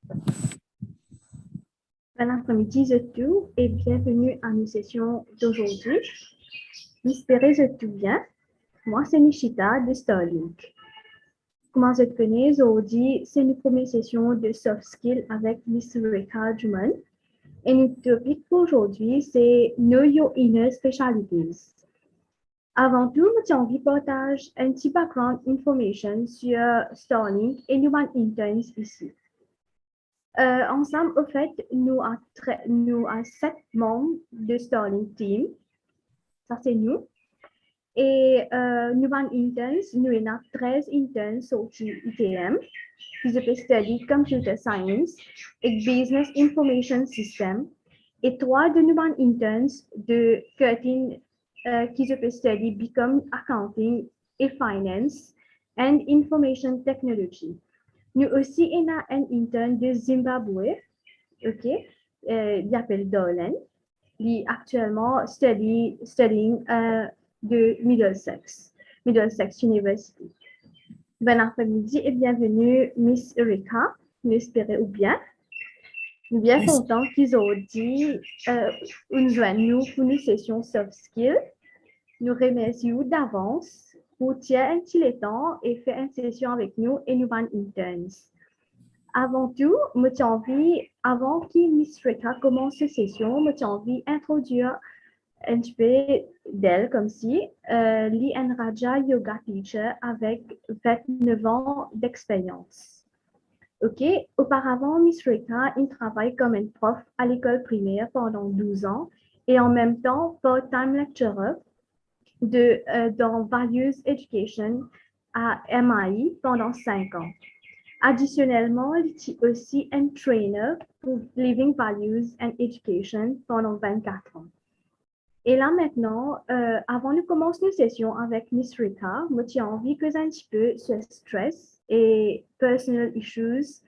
Bon après-midi à tous et bienvenue à nos sessions d'aujourd'hui. J'espère que tout bien. Moi, c'est Nishita de Starlink. Comment je te connais aujourd'hui, c'est une première session de soft skills avec Miss Rekha Juman. Et notre topic pour aujourd'hui, c'est Know Your Inner Specialities. Avant tout, j'ai envie de partager un petit background information sur Starlink et nos interns ici. Ensemble, au fait, nous avons 7 membres de Starlink Team. Ça, c'est nous. Et nous avons interns, nous avons 13 interns sur ITM, qui se study Computer Science et Business Information System. Et 3 de nous interns de 13 qui se study Become Accounting et Finance and Information Technology. Nous aussi, on a un interne de Zimbabwe, ok, il s'appelle Dolan. Il est actuellement studying de Middlesex University. Bon après-midi et bienvenue, Miss Erika. Nous espérons bien. Nous sommes bien contents qu'ils ont dit nous joignent pour une session soft skills. Nous remercions d'avance pour tirer un petit temps et faire une session avec nous et nous interns. Avant tout, j'ai envie, avant que Miss Rekha commence cette session, j'ai envie d'introduire un petit peu d'elle comme si Li en Raja Yoga Teacher avec 29 ans d'expérience. Ok, auparavant, Miss Rekha, il travaille comme une prof à l'école primaire pendant 12 ans et en même temps part-time lecturer dans Values Education à MIT pendant 5 ans. Additionnellement, il est aussi un trainer pour Living Values and Education pendant 24 ans. Et là maintenant, avant de commencer une session avec Miss Rika, j'ai envie que un petit peu sur stress et personal issues.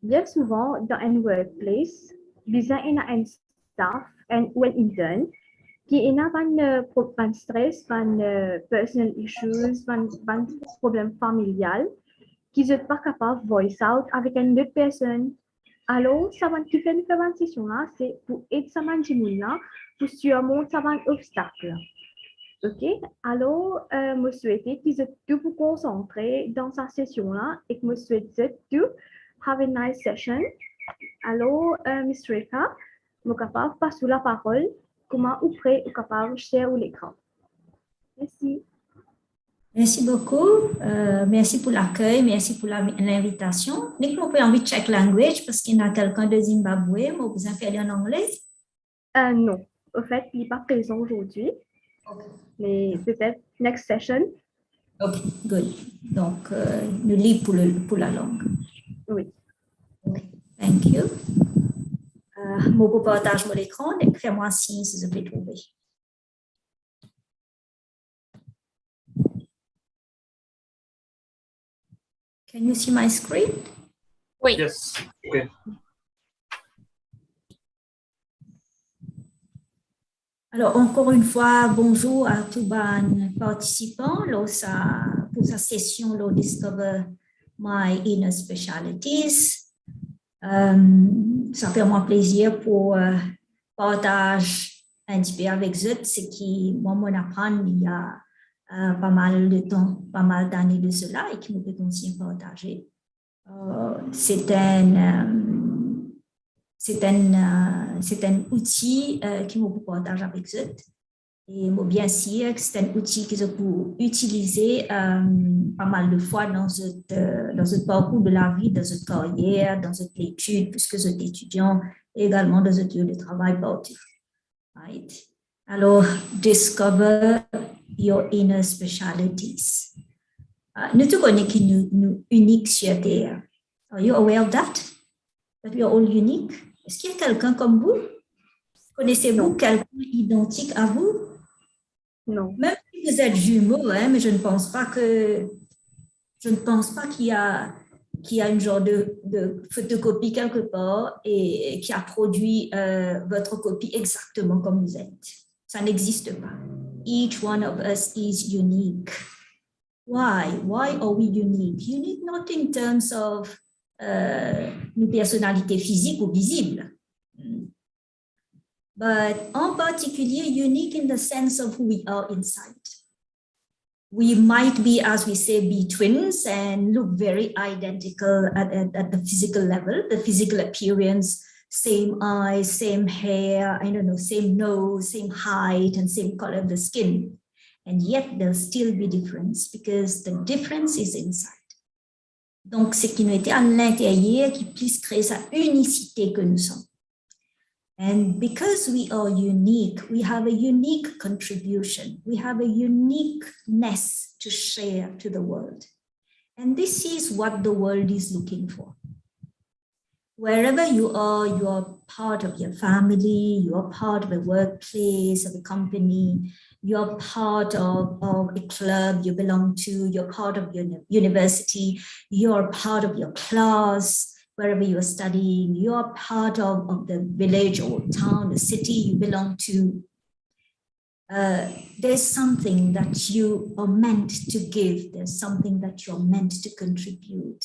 Bien souvent, dans un workplace, besoin un staff ou un intern qui a un stress, un personal issues, un problème familial, qui n'est pas capable de voice out avec une autre personne. Alors, ça va qui fait une session là, c'est pour aider ça là pour surmonter un obstacle. OK? Alors, je souhaite qu'ils aient tout pour concentrer dans sa session là et que je souhaite tout have a nice session. Alors, Miss Rekha, je suis capable de passer la parole. Comment vous êtes capable de share l'écran? Merci. Merci beaucoup. Merci pour l'accueil. Merci pour l'invitation. Dès que vous pouvez envie de check language parce qu'il y a quelqu'un de Zimbabwe, vous vous appelez en anglais? Non. En fait, il n'est pas présent aujourd'hui. Okay. Mais peut-être next session. OK, good. Donc, nous lisons pour la langue. Oui. Okay. Thank you. Mon partage mon écran et fais-moi signe si vous pouvez trouver. Can you see my screen? Oui. Yes. Okay. Alors, encore une fois, bonjour à tous les participants pour sa session de Discover My Inner Specialities. Ça fait moi plaisir pour partager un petit peu avec vous ce qui, moi, m'apprend il y a pas mal de temps, pas mal d'années de cela et qui me peut aussi partager. C'est un outil qui me peut partager avec vous. Et moi, bien sûr, c'est un outil que je peux utiliser pas mal de fois dans ce parcours de la vie, dans cette carrière, dans cette étude, puisque vous êtes étudiant, et également dans cette lieu de travail partout. Right? Alors, discover your inner specialities. Nous te connaissons que nous uniques sur Terre. Are you aware of that? That we are all unique? Est-ce qu'il y a quelqu'un comme vous? Connaissez-vous quelqu'un identique à vous? Non. Même si vous êtes jumeaux, hein, mais je ne pense pas qu'il y a une genre de photocopie quelque part et qui a produit votre copie exactement comme vous êtes. Ça n'existe pas. Each one of us is unique. Why? Why are we unique? Unique not in terms of nos personnalités physiques ou visibles. But en particulier, unique in the sense of who we are inside. We might be, as we say, be twins and look very identical at the physical level, the physical appearance, same eyes, same hair, I don't know, same nose, same height, and same color of the skin. And yet there'll still be difference because the difference is inside. Donc, c'est qui nous était à l'intérieur qui puisse créer sa unicité que nous sommes. And because we are unique, we have a unique contribution. We have a uniqueness to share to the world. And this is what the world is looking for. Wherever you are part of your family, you are part of a workplace, of a company, you're part of a club you belong to, you're part of your university, you're part of your class, wherever you are studying, you are part of the village or town, the city you belong to. There's something that you are meant to give. There's something that you're meant to contribute.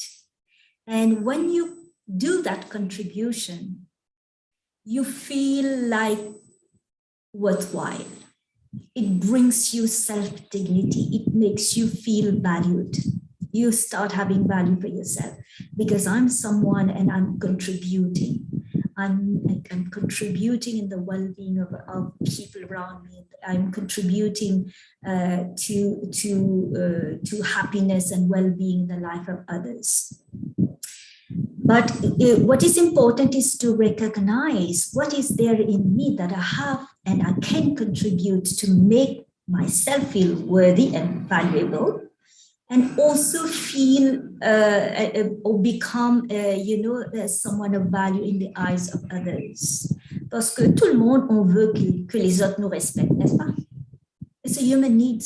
And when you do that contribution, you feel like worthwhile. It brings you self-dignity. It makes you feel valued. You start having value for yourself because I'm someone and I'm contributing. I'm contributing in the well-being of people around me. I'm contributing to happiness and well-being in the life of others. But what is important is to recognize what is there in me that I have and I can contribute to make myself feel worthy and valuable. And also feel or become, someone of value in the eyes of others. Parce que tout le monde, on veut que les autres nous respectent, n'est-ce pas? It's a human need.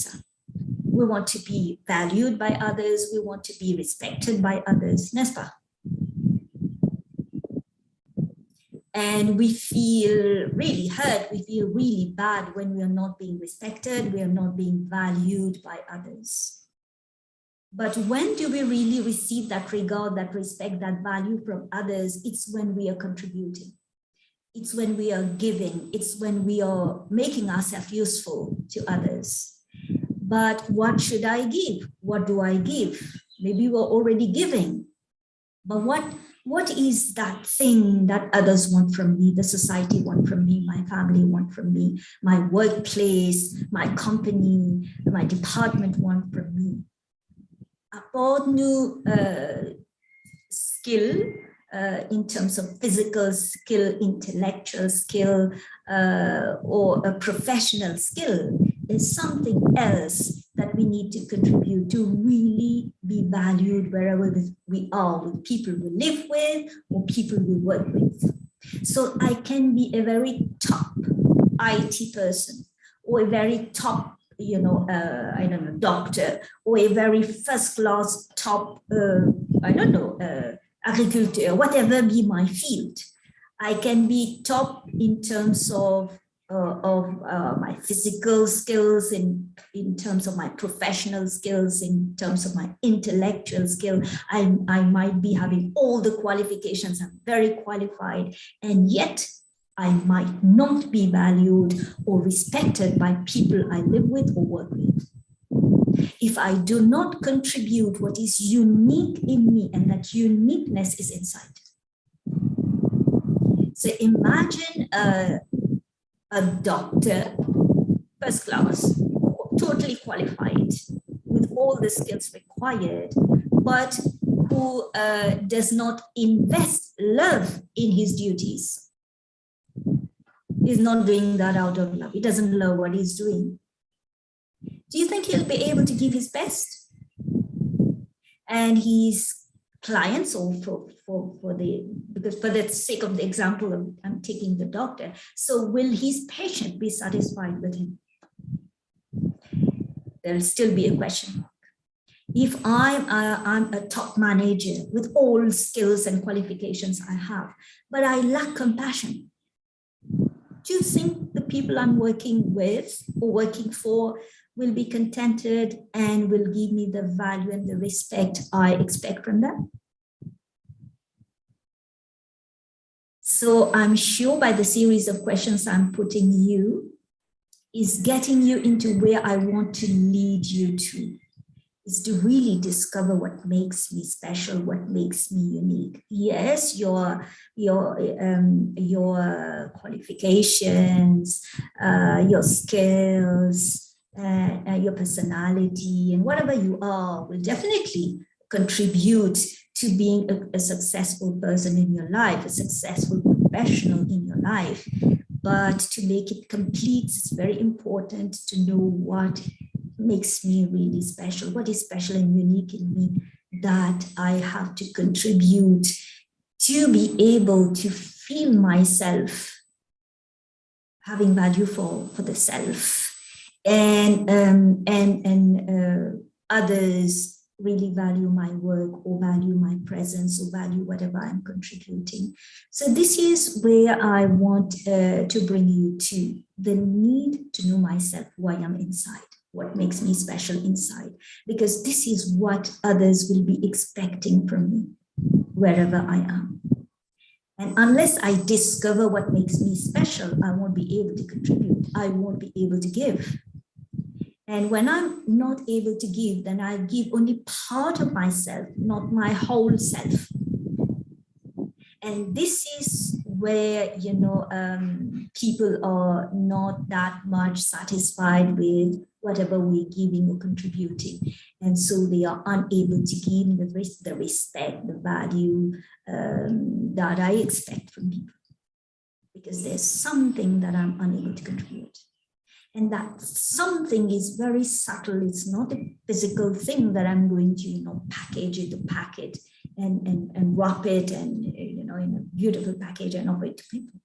We want to be valued by others. We want to be respected by others, n'est-ce pas? And we feel really hurt. We feel really bad when we are not being respected. We are not being valued by others. But when do we really receive that regard, that respect, that value from others? It's when we are contributing. It's when we are giving. It's when we are making ourselves useful to others. But what should I give? What do I give? Maybe we're already giving. But what is that thing that others want from me, the society want from me, my family want from me, my workplace, my company, my department want from me? About new skill in terms of physical skill, intellectual skill, or a professional skill, there's something else that we need to contribute to really be valued wherever we are, with people we live with or people we work with. So I can be a very top IT person or a very top doctor, or a very first class top, agriculture, whatever be my field. I can be top in terms of my physical skills, in terms of my professional skills, in terms of my intellectual skill. I might be having all the qualifications. I'm very qualified, and yet I might not be valued or respected by people I live with or work with. If I do not contribute what is unique in me, and that uniqueness is inside. So imagine a doctor, first class, totally qualified, with all the skills required, but who does not invest love in his duties. He's not doing that out of love. He doesn't love what he's doing. Do you think he'll be able to give his best? And his clients, or because for the sake of the example, I'm taking the doctor. So will his patient be satisfied with him? There'll still be a question mark. If I'm a top manager with all skills and qualifications I have, but I lack compassion, do you think the people I'm working with or working for will be contented and will give me the value and the respect I expect from them? So I'm sure by the series of questions I'm putting you is getting you into where I want to lead you to, is to really discover what makes me special, what makes me unique. Yes, your qualifications, your skills, your personality, and whatever you are will definitely contribute to being a successful person in your life, a successful professional in your life. But to make it complete, it's very important to know what makes me really special, what is special and unique in me that I have to contribute to be able to feel myself having value for the self, and others really value my work or value my presence or value whatever I'm contributing. So this is where I want to bring you to the need to know myself, who I am inside, what makes me special inside, because this is what others will be expecting from me wherever I am. And unless I discover what makes me special, I won't be able to contribute. I won't be able to give. And when I'm not able to give, then I give only part of myself, not my whole self. And this is where, people are not that much satisfied with whatever we're giving or contributing. And so they are unable to give the respect, the value that I expect from people, because there's something that I'm unable to contribute. And that something is very subtle. It's not a physical thing that I'm going to, package it or pack it and wrap it and, in a beautiful package and offer it to people.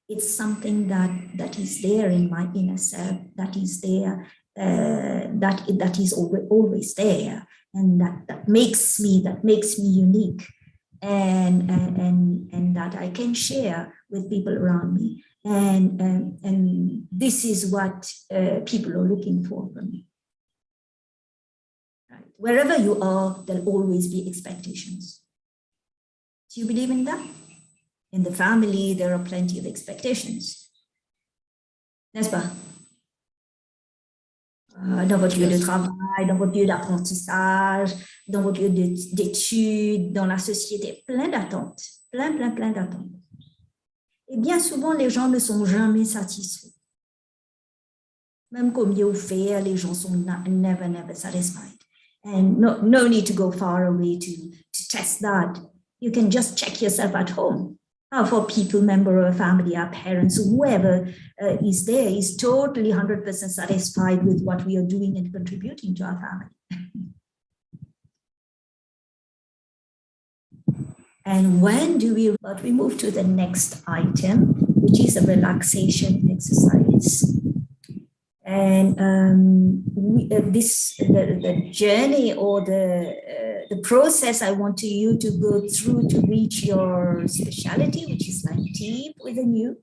It's something that is there in my inner self, that is there, that is always there, and that makes me unique, and that I can share with people around me. And this is what people are looking for from me. Right. Wherever you are, there'll always be expectations. Do you believe in that? In the family, there are plenty of expectations. N'est-ce pas? Dans votre lieu de travail, dans votre lieu d'apprentissage, dans votre lieu d'études, dans la société, plein d'attentes, plein d'attentes. Et bien souvent, les gens ne sont jamais satisfaits. Même comme Dieu fait, les gens sont never satisfied. And no need to go far away to test that. You can just check yourself at home. For people, member of a family, our parents, whoever is there is totally 100% satisfied with what we are doing and contributing to our family. And when do we move to the next item, which is a relaxation exercise. And the journey or the process I want you to go through to reach your speciality, which is like deep within you,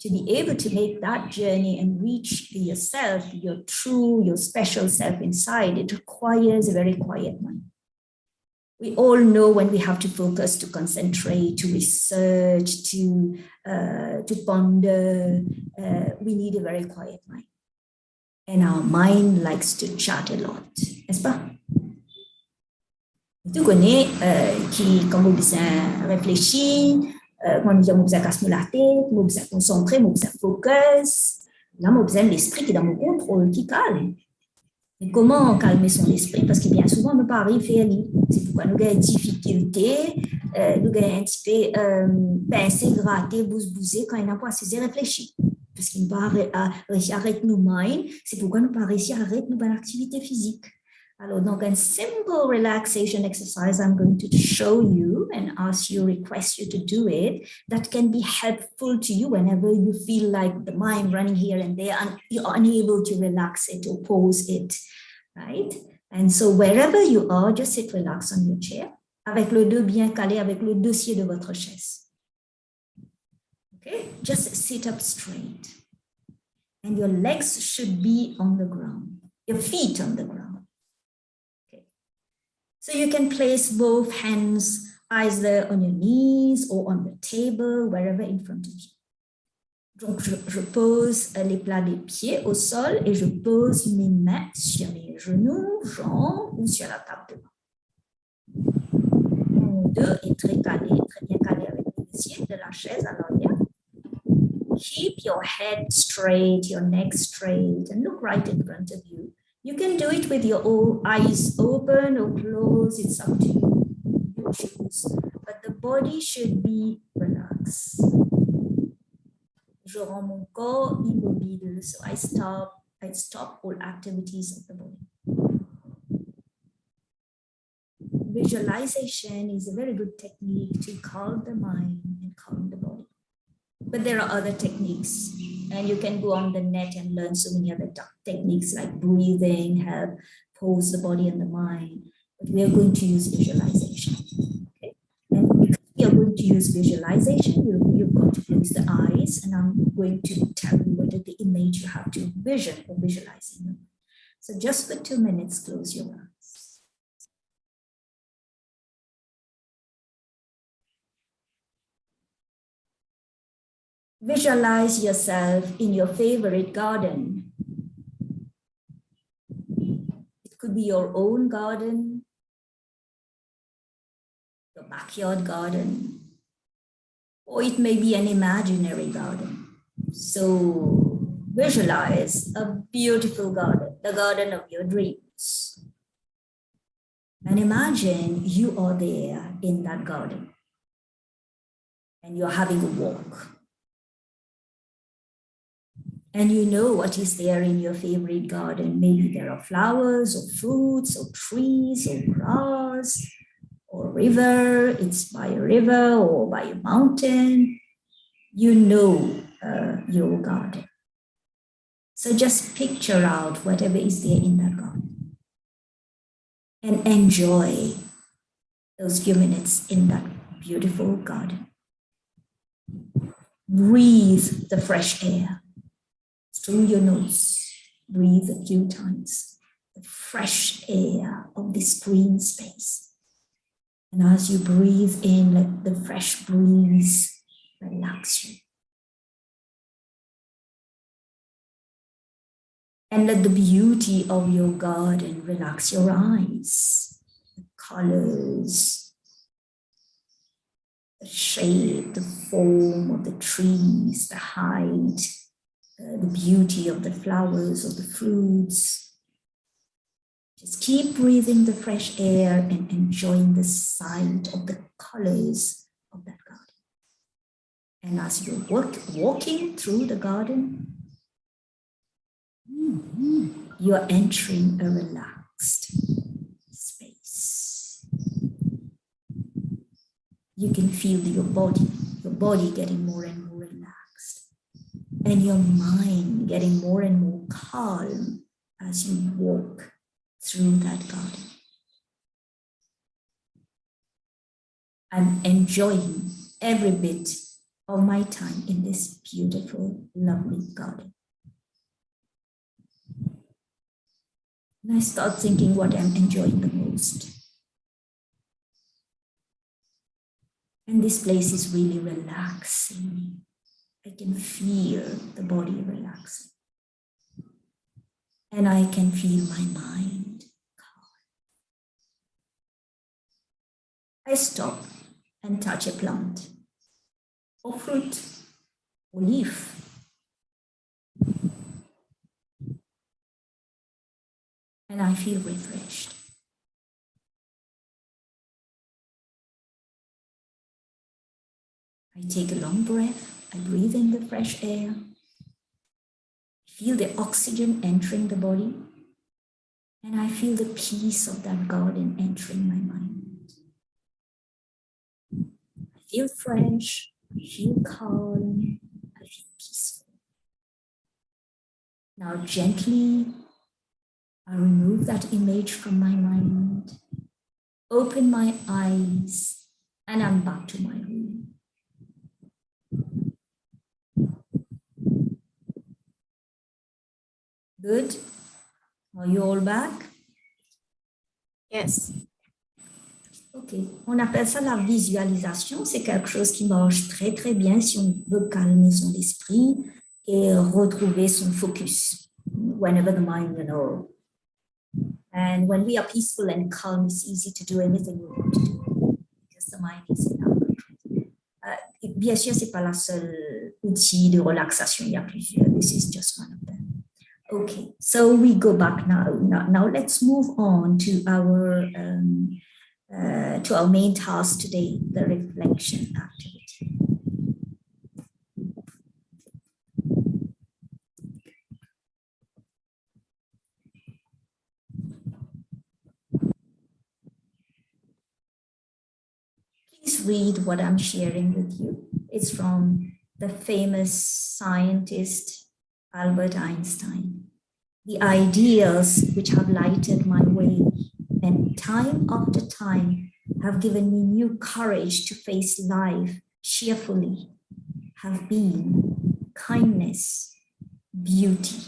to be able to make that journey and reach yourself, your special self inside, it requires a very quiet mind. We all know when we have to focus, to concentrate, to research, to ponder, we need a very quiet mind. And our mind likes to chat a lot, n'est-ce pas? Tu connais quand vous besoin réfléchir, quand nous avons besoin casser la tête, nous besoin concentrer, nous besoin focus, là nous besoin l'esprit qui est dans mon contrôle, qui calme. Et comment calmer son esprit? Parce que bien souvent, nous pas arriver à lire. C'est pourquoi nous avons des difficultés, nous avons un petit peu pincer, gratter, bouser quand il n'a pas assez réfléchi. Parce qu'il ne peut pas réussir à arrêter nos minds, c'est pourquoi nous ne pas réussir à arrêter nos activités physiques. Alors, donc, un simple relaxation exercise I'm going to show you and request you to do it, that can be helpful to you whenever you feel like the mind running here and there and you're unable to relax it or pause it, right? And so wherever you are, just sit relax on your chair, avec le dos bien calé, avec le dossier de votre chaise. Okay, just sit up straight. And your legs should be on the ground, your feet on the ground. Okay. So you can place both hands either on your knees or on the table, wherever in front of you. Donc, je pose les plats des pieds au sol et je pose mes mains sur mes genoux, jambes ou sur la table de main. Mon dos est très calé, très bien calé avec les pieds de la chaise à l'arrière. Keep your head straight, your neck straight, and look right in front of you. You can do it with your eyes open or closed. It's up to you. You choose. But the body should be relaxed. Je rends mon corps immobile. So I stop all activities of the body. Visualization is a very good technique to calm the mind and calm the body. But there are other techniques, and you can go on the net and learn so many other techniques like breathing, help pose the body and the mind. But we are going to use visualization. Okay? And because we are going to use visualization, you've got to close the eyes, and I'm going to tell you what is the image you have to vision or visualize in your mind. So just for 2 minutes, close your eyes. Visualize yourself in your favorite garden. It could be your own garden, your backyard garden, or it may be an imaginary garden. So visualize a beautiful garden, the garden of your dreams. And imagine you are there in that garden and you're having a walk. And you know what is there in your favorite garden. Maybe there are flowers or fruits or trees or grass or river. It's by a river or by a mountain. You know your garden. So just picture out whatever is there in that garden and enjoy those few minutes in that beautiful garden. Breathe the fresh air through your nose. Breathe a few times the fresh air of this green space. And as you breathe in, let the fresh breeze relax you. And let the beauty of your garden relax your eyes, the colors, the shape, the form of the trees, the height, the beauty of the flowers or the fruits. Just keep breathing the fresh air and enjoying the sight of the colors of that garden. And as you're walking through the garden, you're entering a relaxed space. You can feel your body getting more and more relaxed, and your mind getting more and more calm as you walk through that garden. I'm enjoying every bit of my time in this beautiful, lovely garden. And I start thinking what I'm enjoying the most. And this place is really relaxing me. I can feel the body relaxing. And I can feel my mind calm. I stop and touch a plant, or fruit, or leaf. And I feel refreshed. I take a long breath, I breathe in the fresh air, feel the oxygen entering the body, and I feel the peace of that garden entering my mind. I feel fresh, I feel calm, I feel peaceful. Now gently, I remove that image from my mind, open my eyes, and I'm back to my room. Good. Are you all back? Yes. Ok, on appelle ça la visualisation. C'est quelque chose qui marche très, très bien si on veut calmer son esprit et retrouver son focus whenever the mind, and when we are peaceful and calm, it's easy to do anything we want to do because the mind is in our control. Bien sûr, c'est pas la seule outil de relaxation. Il y a plusieurs. This is just one of them. Okay, so we go back now. Now let's move on to our main task today, the reflection activity. Please read what I'm sharing with you. It's from the famous scientist Albert Einstein. The ideals which have lighted my way and time after time have given me new courage to face life cheerfully have been kindness, beauty,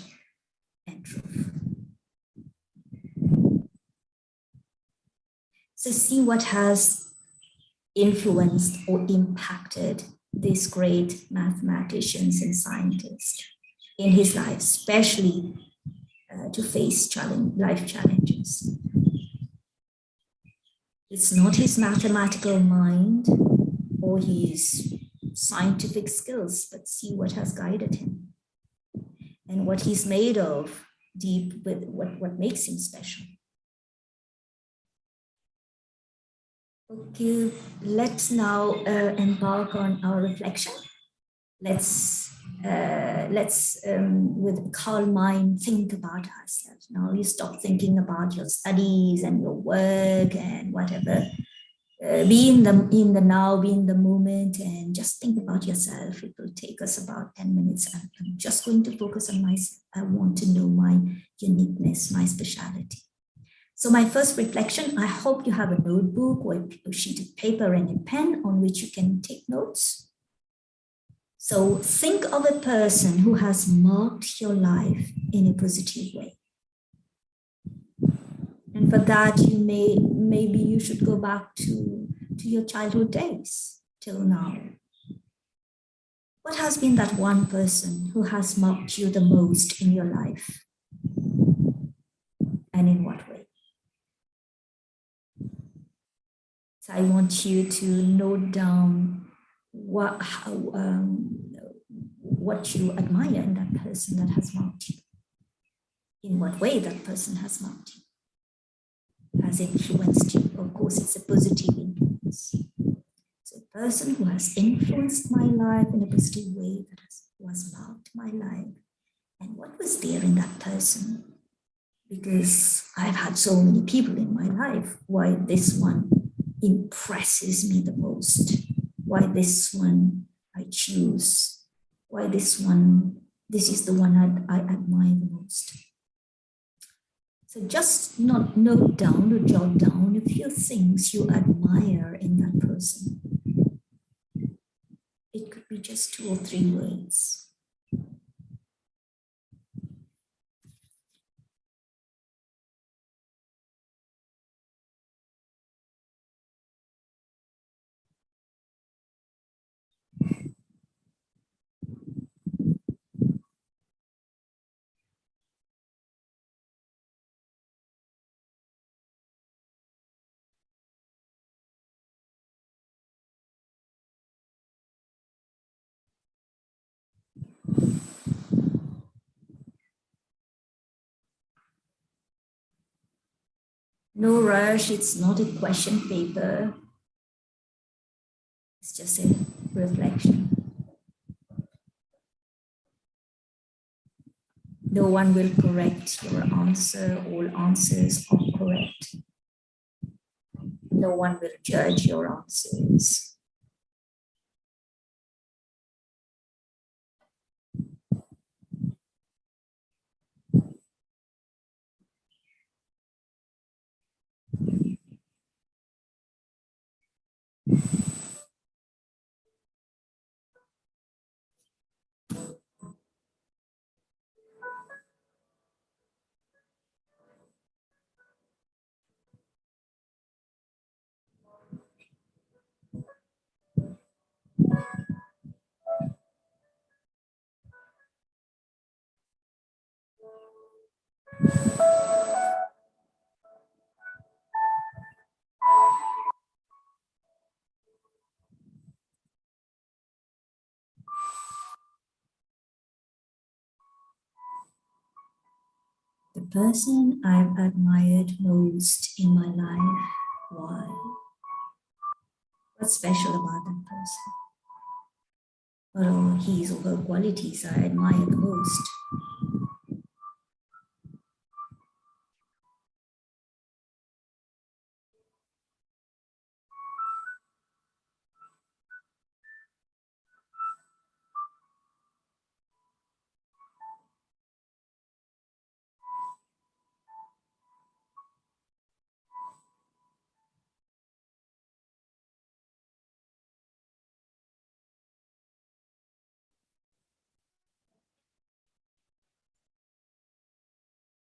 and truth. So see what has influenced or impacted these great mathematicians and scientists in his life, especially to face life challenges. It's not his mathematical mind or his scientific skills, but see what has guided him and what he's made of deep with what makes him special. Okay, let's now embark on our reflection. Let's with a calm mind think about ourselves. Now you stop thinking about your studies and your work and whatever. Be in the now, be in the moment, and just think about yourself. It will take us about 10 minutes. I'm just going to focus on myself. I want to know my uniqueness, my speciality. So my first reflection, I hope you have a notebook or a sheet of paper and a pen on which you can take notes. So think of a person who has marked your life in a positive way. And for that, maybe you should go back to your childhood days till now. What has been that one person who has marked you the most in your life? And in what way? So I want you to note down what you admire in that person that has marked you. In what way that person has marked you, has influenced you. Of course, it's a positive influence. So a person who has influenced my life in a positive way, that was marked my life. And what was there in that person? Because I've had so many people in my life. Why this one impresses me the most? Why this one I choose? Why this is the one I admire the most? So just not note down or jot down a few things you admire in that person. It could be just 2 or 3 words. No rush, it's not a question paper. It's just a reflection. No one will correct your answer. All answers are correct. No one will judge your answers. person I've admired most in my life. Why? What's special about that person? What are his or her qualities I admire the most?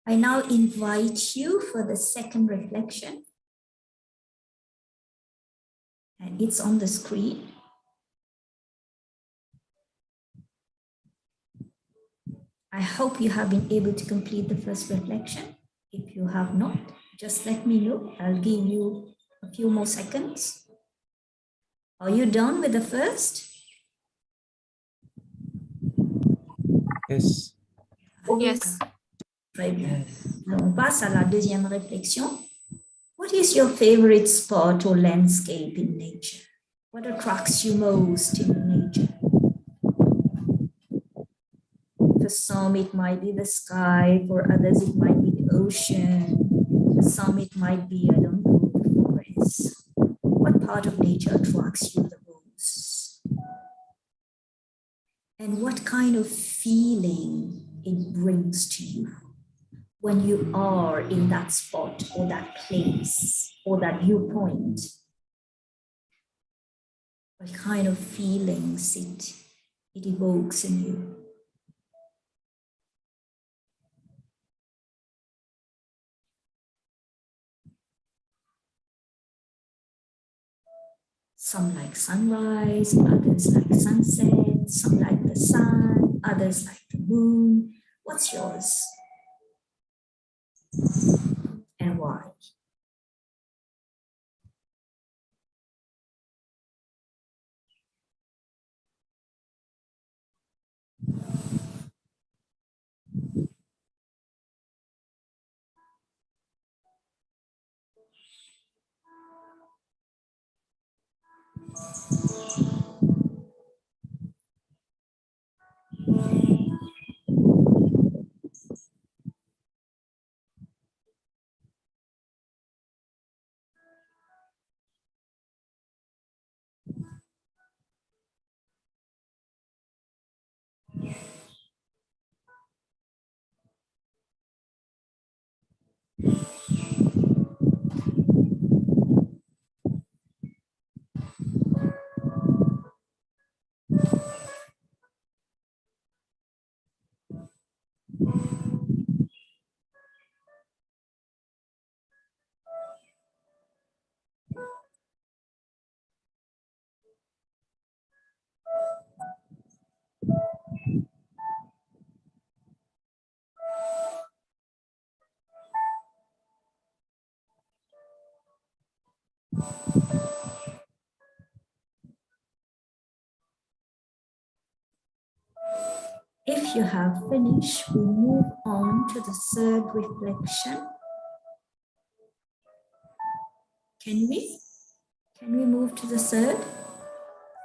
I now invite you for the second reflection. And it's on the screen. I hope you have been able to complete the first reflection. If you have not, just let me know. I'll give you a few more seconds. Are you done with the first? Yes. Yes. Très bien. On passe à la deuxième réflexion. What is your favorite spot or landscape in nature? What attracts you most in nature? For some, it might be the sky. For others, it might be the ocean. For some, it might be, I don't know, the forest. What part of nature attracts you the most? And what kind of feeling it brings to you when you are in that spot or that place or that viewpoint? What kind of feelings it evokes in you? Some like sunrise, others like sunset, some like the sun, others like the moon. What's yours? And why? If you have finished, we move on to the third reflection. Can we? Can we move to the third?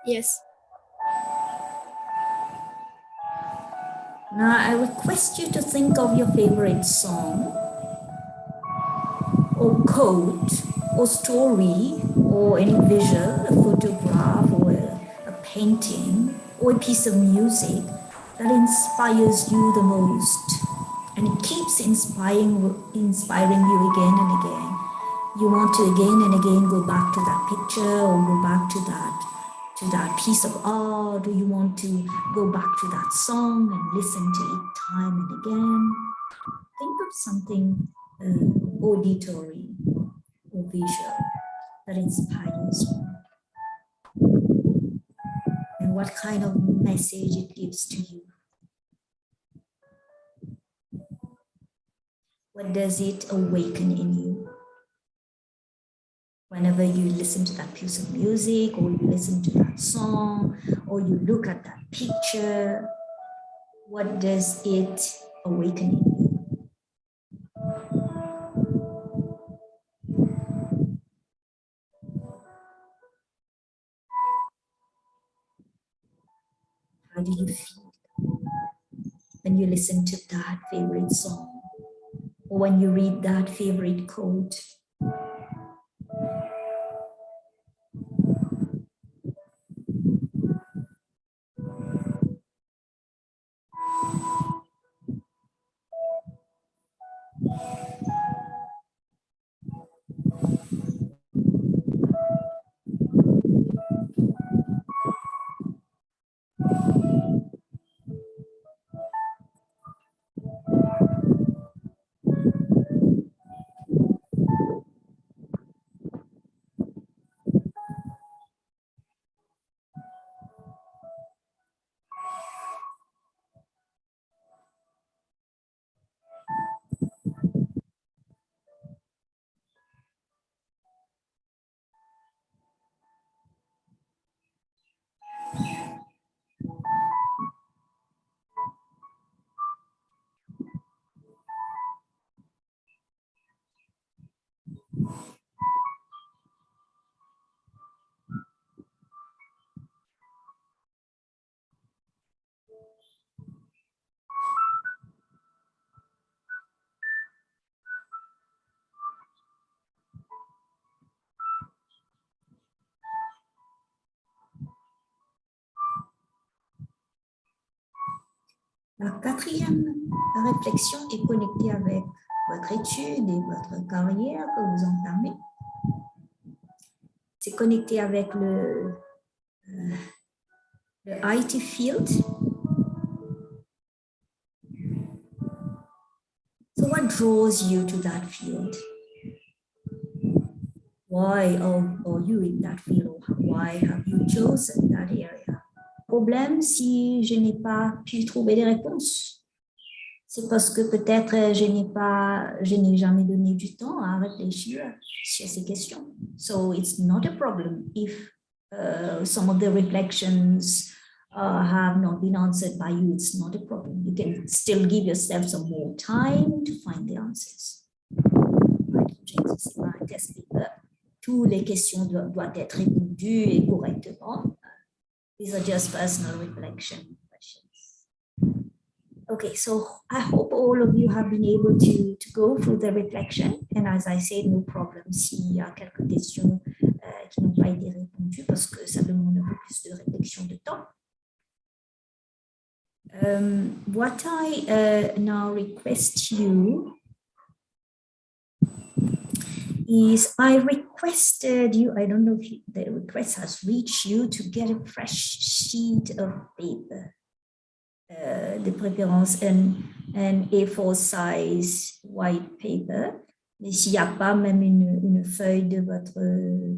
Yes. Now I request you to think of your favorite song or quote or story or any visual, a photograph or a painting or a piece of music that inspires you the most, and it keeps inspiring you again and again. You want to again and again go back to that picture or go back to that piece of art, or you want to go back to that song and listen to it time and again. Think of something auditory or visual that inspires you, and what kind of message it gives to you. What does it awaken in you? Whenever you listen to that piece of music, or you listen to that song, or you look at that picture, what does it awaken in you? How do you feel when you listen to that favorite song or when you read that favorite quote? La quatrième réflexion est connectée avec votre étude et votre carrière que vous entamez. C'est connecté avec le IT field. So what draws you to that field? Why are you in that field? Why have you chosen that area? Problème si je n'ai pas pu trouver des réponses. C'est parce que peut-être je n'ai jamais donné du temps à réfléchir sur ces questions. So it's not a problem if some of the reflections have not been answered by you. It's not a problem. You can still give yourself some more time to find the answers. Toutes les questions doivent être répondues et correctement. These are just personal reflection questions. Okay, so I hope all of you have been able to go through the reflection. And as I said, no problem s'il y a quelques questions qui n'ont pas été répondues parce que ça demande un peu plus de réflexion de temps. What I now request you is I requested you, I don't know if the request has reached you, to get a fresh sheet of paper, de préférence un A4 size white paper, mais s'il n'y a pas même une feuille de votre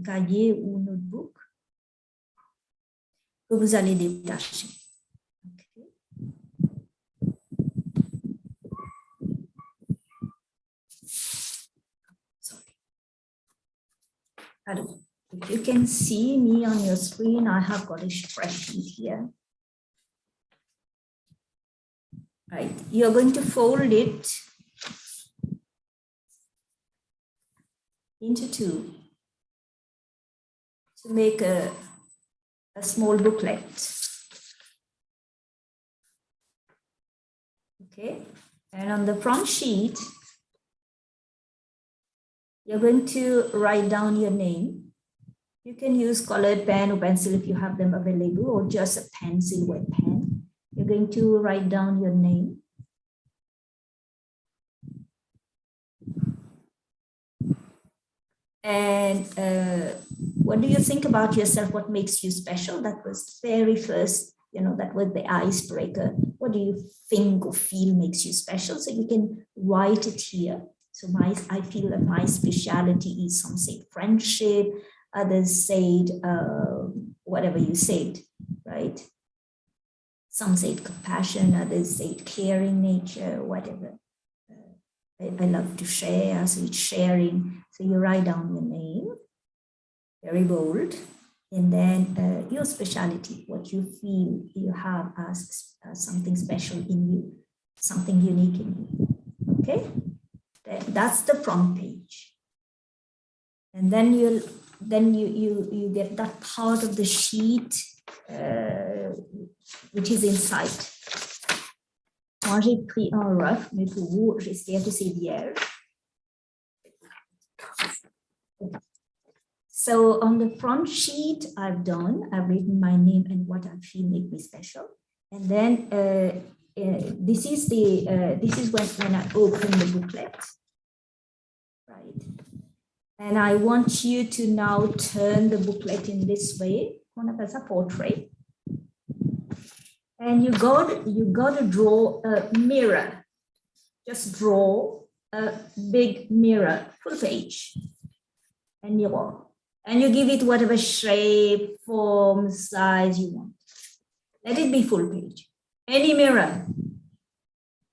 cahier ou notebook, que vous allez détacher. Okay. Alors, if you can see me on your screen, I have got a fresh sheet here. Right, you're going to fold it into two to make a small booklet. Okay, and on the front sheet, you're going to write down your name. You can use colored pen or pencil if you have them available, or just a pencil with pen. You're going to write down your name. And what do you think about yourself? What makes you special? That was very first, that was the icebreaker. What do you think or feel makes you special? So you can write it here. So I feel that my speciality is, some say friendship, others said whatever you said, right? Some said compassion, others said caring nature, whatever. I love to share, so it's sharing. So you write down your name, very bold, and then your specialty, what you feel you have as something special in you, something unique in you, okay? That's the front page. And then you get that part of the sheet which is in sight. Moi, j'ai pris un rough, mais pour vous, j'espère que c'est vierge. So on the front sheet, I've written my name and what I feel make me special. And then this is when I open the booklet, right? And I want you to now turn the booklet in this way. On appelle ça portrait. And you got to draw a mirror. Just draw a big mirror, full page, and mirror. And you give it whatever shape, form, size you want. Let it be full page. Any mirror.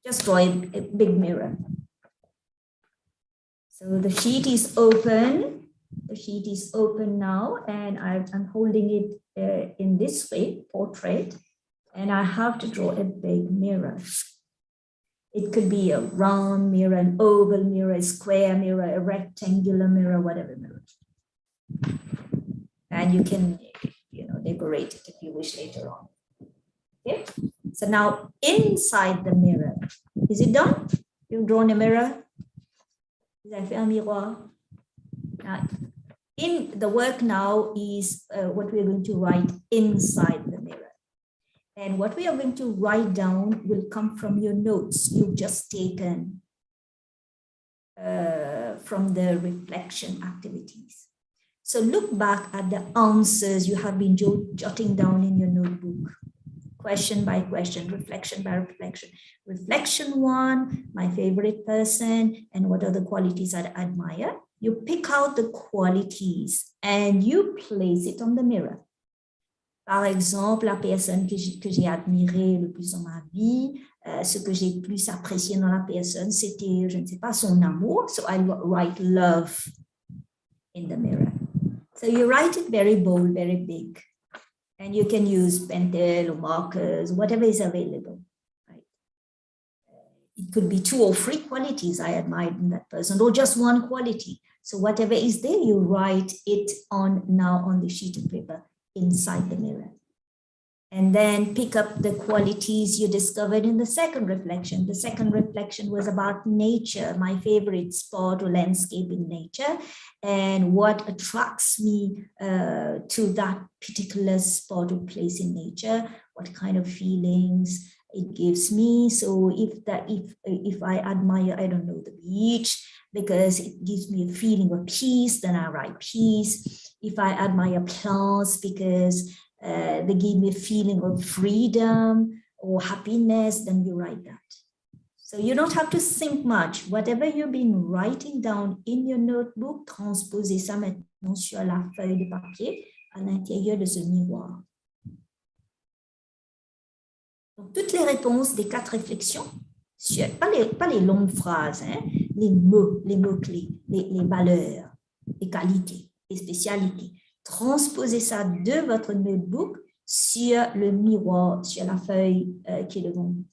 Just draw a big mirror. So the sheet is open. The sheet is open now, and I'm holding it in this way, portrait. And I have to draw a big mirror. It could be a round mirror, an oval mirror, a square mirror, a rectangular mirror, whatever mirror. And you can, decorate it if you wish later on. Okay. So now inside the mirror, is it done? You've drawn a mirror. Vous avez fait un miroir. Now, in the work now is what we're going to write inside the mirror. And what we are going to write down will come from your notes you've just taken from the reflection activities. So look back at the answers you have been jotting down in your notebook, question by question, reflection by reflection. Reflection 1, my favorite person, and what are the qualities I admire. You pick out the qualities and you place it on the mirror. Par exemple, la personne que j'ai admirée le plus dans ma vie, ce que j'ai plus apprécié dans la personne, c'était, je ne sais pas, son amour. So I write love in the mirror. So you write it very bold, very big. And you can use pentel or markers, whatever is available. Right? It could be 2 or 3 qualities I admired in that person, or just 1 quality. So whatever is there, you write it on now on the sheet of paper inside the mirror. And then pick up the qualities you discovered in the second reflection. The second reflection was about nature, my favorite spot or landscape in nature, and what attracts me to that particular spot or place in nature, what kind of feelings it gives me. So if I admire, I don't know, the beach, because it gives me a feeling of peace, then I write peace. If I admire plants because they give me a feeling of freedom or happiness, then you write that. So you don't have to think much. Whatever you've been writing down in your notebook, transposez ça maintenant sur la feuille de papier à l'intérieur de ce miroir. Donc, toutes les réponses des 4 réflexions, pas les longues phrases, hein, les mots-clés, les valeurs, les qualités, les spécialités. Transposez ça de votre notebook sur le miroir, sur la feuille qui est devant vous.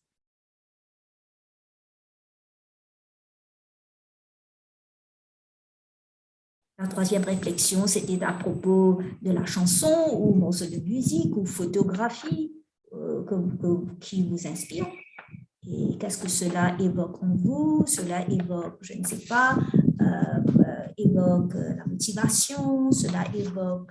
La 3e réflexion, c'était à propos de la chanson ou morceau de musique ou photographie qui vous inspire. Et qu'est-ce que cela évoque en vous? Cela évoque, je ne sais pas, évoque la motivation, cela évoque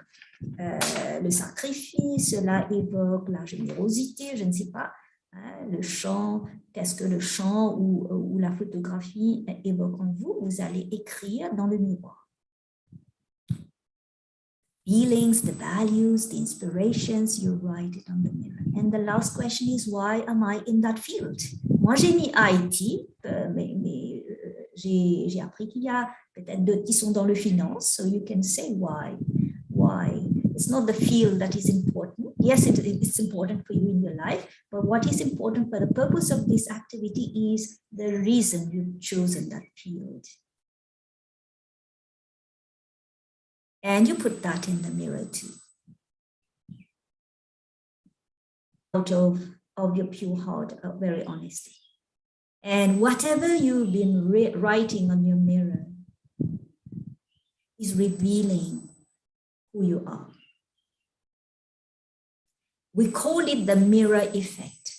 le sacrifice, cela évoque la générosité, je ne sais pas, hein, le chant, qu'est-ce que le chant ou la photographie évoque en vous? Vous allez écrire dans le miroir. Feelings, the values, the inspirations, you write it on the mirror. And the last question is, why am I in that field? Moi, j'ai mis IT, mais j'ai appris qu'il y a peut-être d'autres qui sont dans le finance, so you can say why. Why? It's not the field that is important. Yes, it's important for you in your life, but what is important for the purpose of this activity is the reason you've chosen that field. And you put that in the mirror too. Out of your pure heart, very honestly. And whatever you've been writing on your mirror is revealing who you are. We call it the mirror effect.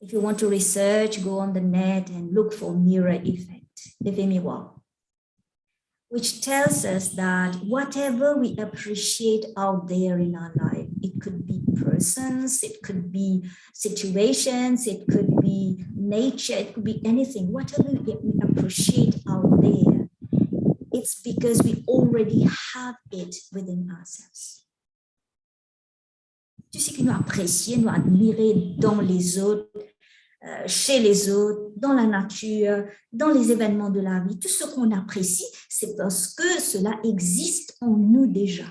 If you want to research, go on the net and look for mirror effect, l'effet miroir, which tells us that whatever we appreciate out there in our life, it could be persons, it could be situations, it could be nature, it could be anything, whatever we appreciate out there, it's because we already have it within ourselves. Tout ce que nous apprécions, nous admirons dans les autres, chez les autres, dans la nature, dans les événements de la vie, tout ce qu'on apprécie, c'est parce que cela existe en nous déjà.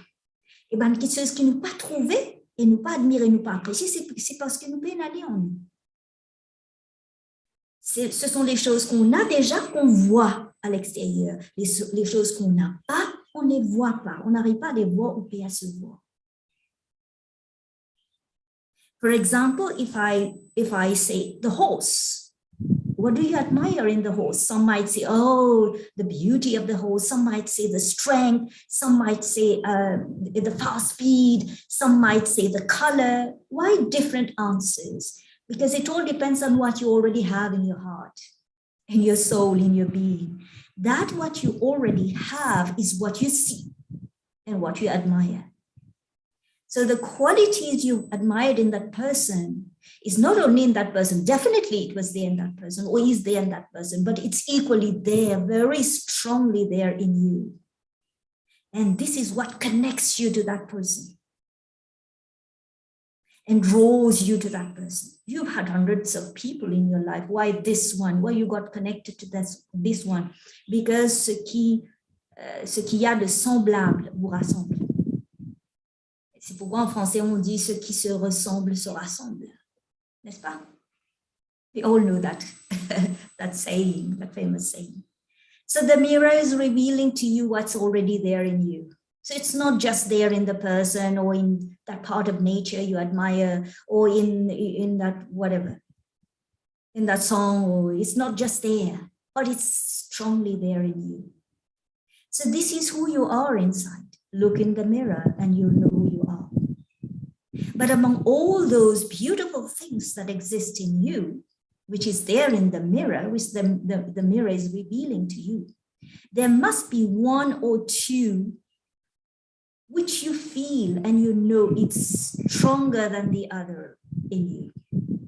Et bien, ce qui nous pas trouvé et nous pas admiré, nous pas apprécié, c'est parce que nous pouvons aller en nous. Ce sont les choses qu'on a déjà, qu'on voit à l'extérieur. Les choses qu'on n'a pas, on ne les voit pas. On n'arrive pas à les voir ou à se voir. For example, if I say the horse, what do you admire in the horse? Some might say, oh, the beauty of the horse. Some might say the strength. Some might say the fast speed. Some might say the color. Why different answers? Because it all depends on what you already have in your heart, in your soul, in your being. That what you already have is what you see and what you admire. So the qualities you admired in that person is not only in that person, definitely it was there in that person or is there in that person, but it's equally there, very strongly there in you. And this is what connects you to that person and draws you to that person. You've had hundreds of people in your life. Why this one? Why you got connected to this one? Because ce qu'il y a de semblable vous rassemble. C'est pourquoi en français on dit ce qui se ressemble se rassemble, n'est-ce pas? We all know that, that saying, that famous saying. So the mirror is revealing to you what's already there in you. So it's not just there in the person or in that part of nature you admire or in that whatever, in that song, or it's not just there, but it's strongly there in you. So this is who you are inside. Look in the mirror and you'll know who you are. But among all those beautiful things that exist in you, which is there in the mirror, which the mirror is revealing to you, there must be one or two which you feel and you know it's stronger than the other in you.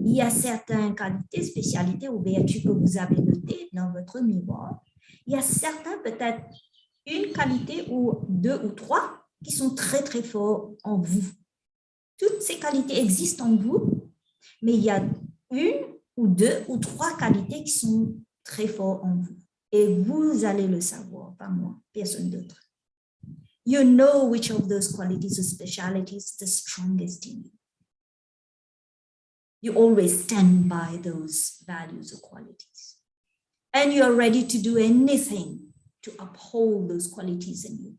Il y a certaines qualités, spécialités ou vertus que vous avez notées dans votre miroir. Il y a certains, peut-être une qualité ou deux ou trois qui sont très, très forts en vous. Toutes ces qualités existent en vous, mais il y a une ou deux ou trois qualités qui sont très fortes en vous. Et vous allez le savoir, pas moi, personne d'autre. You know which of those qualities or specialities is the strongest in you. You always stand by those values or qualities. And you are ready to do anything to uphold those qualities in you.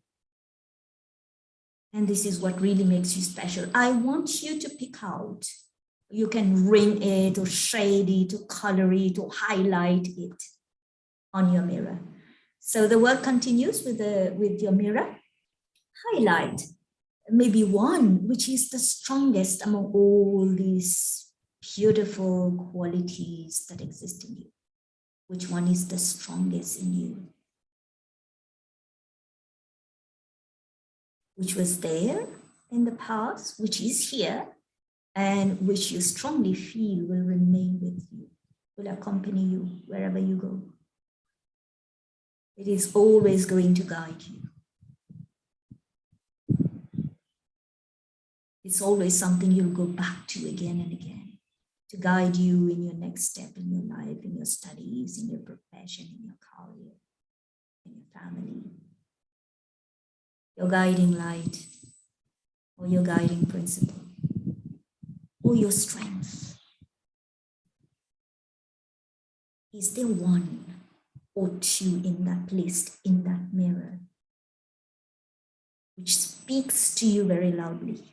And this is what really makes you special. I want you to pick out. You can ring it or shade it or color it or highlight it on your mirror. So the work continues with your mirror. Highlight maybe one which is the strongest among all these beautiful qualities that exist in you. Which one is the strongest in you? Which was there in the past, which is here, and which you strongly feel will remain with you, will accompany you wherever you go. It is always going to guide you. It's always something you'll go back to again and again to guide you in your next step in your life, in your studies, in your profession, in your career, in your family. Your guiding light, or your guiding principle, or your strength. Is there one or two in that place, in that mirror, which speaks to you very loudly?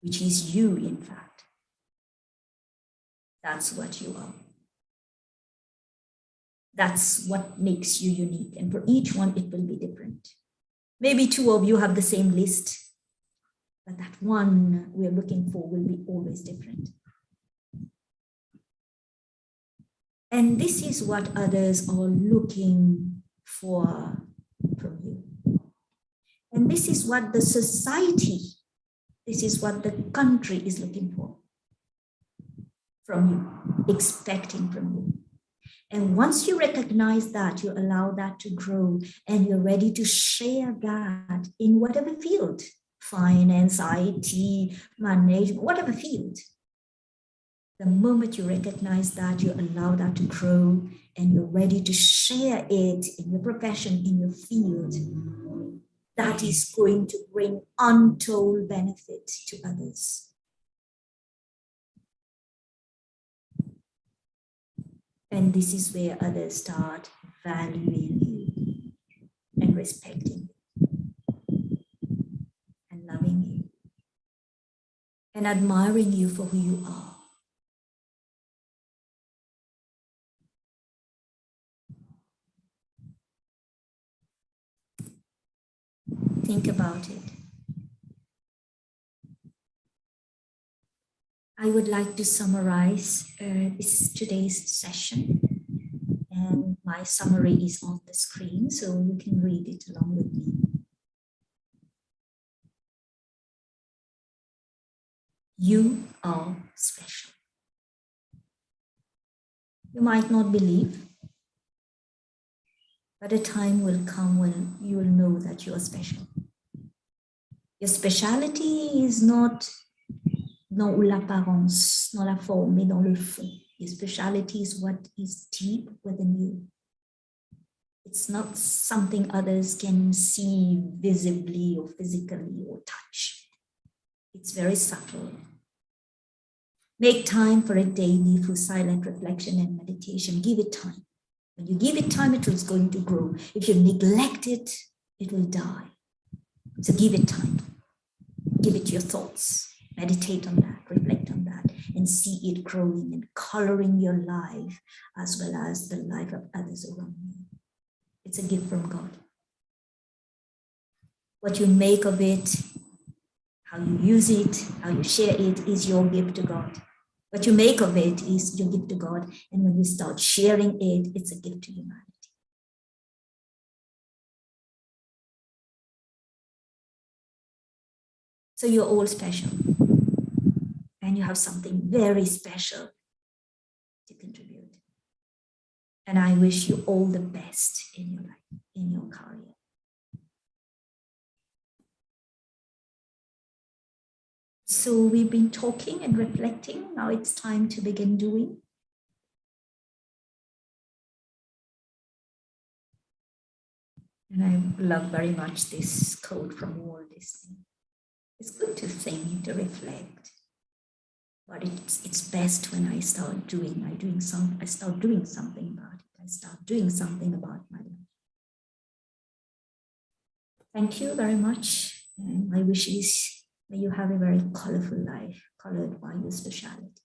Which is you, in fact. That's what you are. That's what makes you unique. And for each one, it will be different. Maybe two of you have the same list, but that one we're looking for will be always different. And this is what others are looking for from you. And this is what the society, this is what the country is looking for from you, expecting from you. And once you recognize that, you allow that to grow and you're ready to share that in whatever field, finance, IT, management, whatever field. The moment you recognize that, you allow that to grow and you're ready to share it in your profession, in your field, that is going to bring untold benefit to others. And this is where others start valuing you and respecting you and loving you and admiring you for who you are. Think about it. I would like to summarize today's session, and my summary is on the screen, so you can read it along with me. You are special. You might not believe, but a time will come when you will know that you are special. Your speciality is not dans l'apparence, dans la forme, mais dans le fond. Your speciality is what is deep within you. It's not something others can see visibly or physically or touch. It's very subtle. Make time for it daily through silent reflection and meditation. Give it time. When you give it time, it is going to grow. If you neglect it, it will die. So give it time. Give it your thoughts. Meditate on that, reflect on that, and see it growing and coloring your life as well as the life of others around you. It's a gift from God. What you make of it, how you use it, how you share it is your gift to God. What you make of it is your gift to God. And when you start sharing it, it's a gift to humanity. So you're all special. And you have something very special to contribute. And I wish you all the best in your life, in your career. So we've been talking and reflecting. Now it's time to begin doing. And I love very much this quote from Walt Disney. It's good to think, to reflect. But it's best when I start doing something about it. I start doing something about my life. Thank you very much. And my wish is that you have a very colorful life, colored by your speciality.